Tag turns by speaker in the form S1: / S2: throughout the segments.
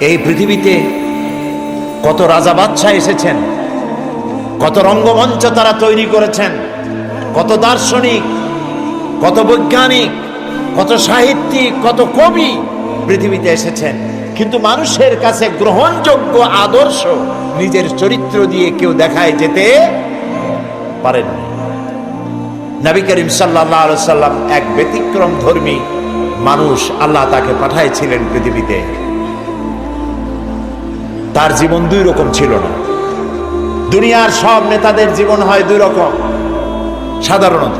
S1: এই পৃথিবীতে কত রাজা বাদশাহ এসেছেন, কত রঙ্গমঞ্চ তারা তৈরি করেছেন, কত দার্শনিক, কত বৈজ্ঞানিক, কত সাহিত্যিক, কত কবি পৃথিবীতে এসেছেন, কিন্তু মানুষের কাছে গ্রহণযোগ্য আদর্শ নিজের চরিত্র দিয়ে কেউ দেখায় যেতে পারেন না। নবী করিম সাল্লাল্লাহু আলাইহি সাল্লাম এক ব্যতিক্রম ধর্মী মানুষ, আল্লাহ তাকে পাঠাইছিলেন পৃথিবীতে। তার জীবন দুই রকম ছিল না। দুনিয়ার সব নেতাদের জীবন হয় দুই রকম সাধারণত,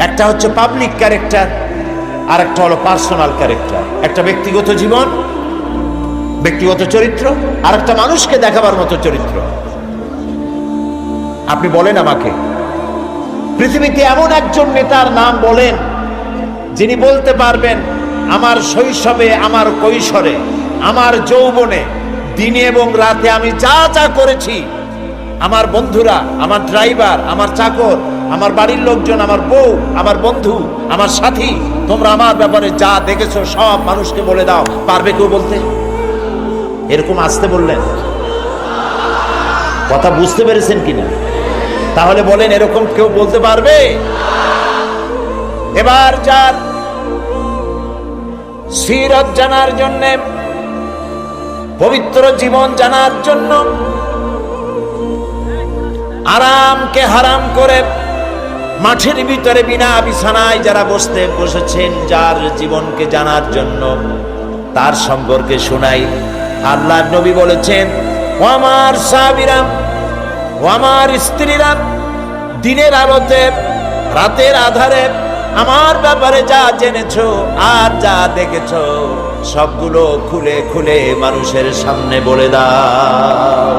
S1: একটা হচ্ছে পাবলিক ক্যারেক্টার, আর একটা হলো পার্সোনাল ক্যারেক্টার। একটা ব্যক্তিগত জীবন, ব্যক্তিগত চরিত্র, আর একটা মানুষকে দেখাবার মতো চরিত্র। আপনি বলেন আমাকে, পৃথিবীতে এমন একজন নেতার নাম বলেন যিনি বলতে পারবেন আমার শৈশবে, আমার কৈশোরে, আমার যৌবনে, দিনে এবং রাতে আমি যা যা করেছি, আমার বন্ধুরা, আমার ড্রাইভার, আমার চাকর, আমার বাড়ির লোকজন, আমার বউ, আমার বন্ধু, আমার সাথী, তোমরা আমার ব্যাপারে যা দেখেছো সব মানুষকে বলে দাও, পারবে কেউ বলতে? এরকম আসতে বললেন, কথা বুঝতে পেরেছেন কিনা? তাহলে বলেন, এরকম কেউ বলতে পারবে? এবার যার সিরাত জানার জন্য, পবিত্র জীবন জানার জন্য, আরামকে হারাম করে মাঠের ভিতরে বিনা বিছানায় যারা বসেছেন, যার জীবনকে জানার জন্য, তার সম্পর্কে শোনাই। আল্লাহর নবী বলেছেন, ও আমার সাহাবীরা, ও আমার স্ত্রীরা, দিনের আলোতে, রাতের আধারে আমার ব্যাপারে যা জেনেছো আর যা দেখেছো সবগুলো খুলে খুলে মানুষের সামনে বলে দাও।